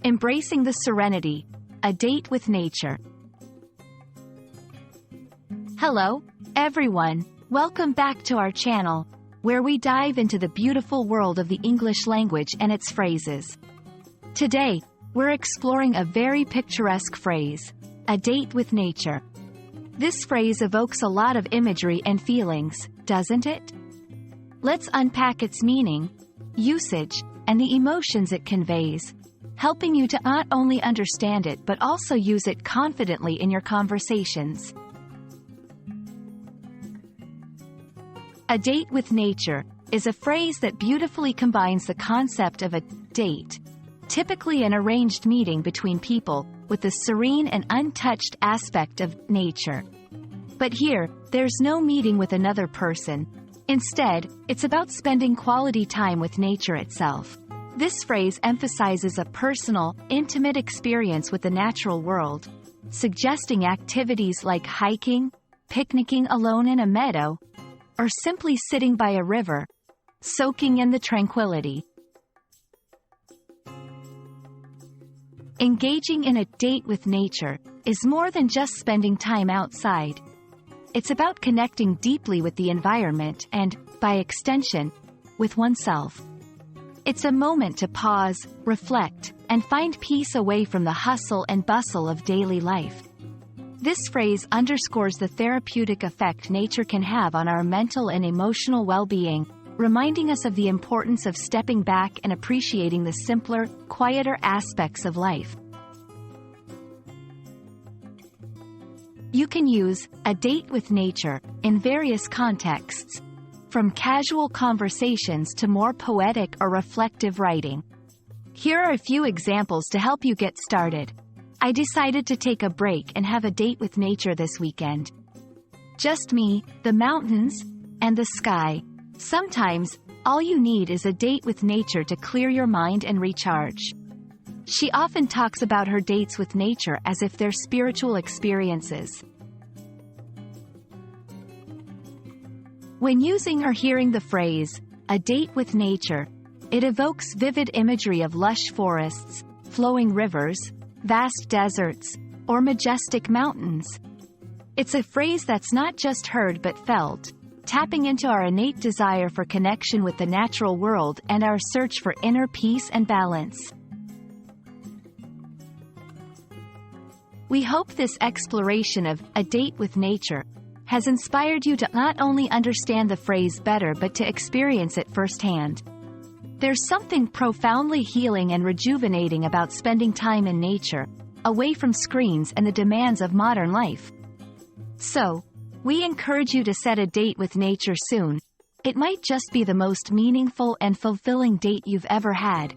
Embracing the Serenity, a date with nature. Hello, everyone. Welcome back to our channel, where we dive into the beautiful world of the English language and its phrases. Today, we're exploring a very picturesque phrase, a date with nature. This phrase evokes a lot of imagery and feelings, doesn't it? Let's unpack its meaning, usage, and the emotions it conveys, helping you to not only understand it but also use it confidently in your conversations. A date with nature is a phrase that beautifully combines the concept of a date, typically an arranged meeting between people, with the serene and untouched aspect of nature. But here, there's no meeting with another person. Instead, it's about spending quality time with nature itself. This phrase emphasizes a personal, intimate experience with the natural world, suggesting activities like hiking, picnicking alone in a meadow, or simply sitting by a river, soaking in the tranquility. Engaging in a date with nature is more than just spending time outside. It's about connecting deeply with the environment and, by extension, with oneself. It's a moment to pause, reflect, and find peace away from the hustle and bustle of daily life. This phrase underscores the therapeutic effect nature can have on our mental and emotional well-being, reminding us of the importance of stepping back and appreciating the simpler, quieter aspects of life. You can use a date with nature in various contexts, from casual conversations to more poetic or reflective writing. Here are a few examples to help you get started. I decided to take a break and have a date with nature this weekend. Just me, the mountains, and the sky. Sometimes, all you need is a date with nature to clear your mind and recharge. She often talks about her dates with nature as if they're spiritual experiences. When using or hearing the phrase, a date with nature, it evokes vivid imagery of lush forests, flowing rivers, vast deserts, or majestic mountains. It's a phrase that's not just heard but felt, tapping into our innate desire for connection with the natural world and our search for inner peace and balance. We hope this exploration of a date with nature has inspired you to not only understand the phrase better but to experience it firsthand. There's something profoundly healing and rejuvenating about spending time in nature, away from screens and the demands of modern life. So, we encourage you to set a date with nature soon. It might just be the most meaningful and fulfilling date you've ever had.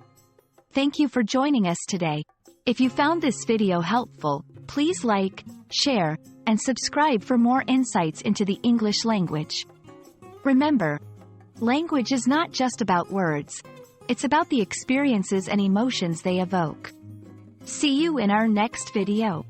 Thank you for joining us today. If you found this video helpful, please like, share, and subscribe for more insights into the English language. Remember, language is not just about words. It's about the experiences and emotions they evoke. See you in our next video.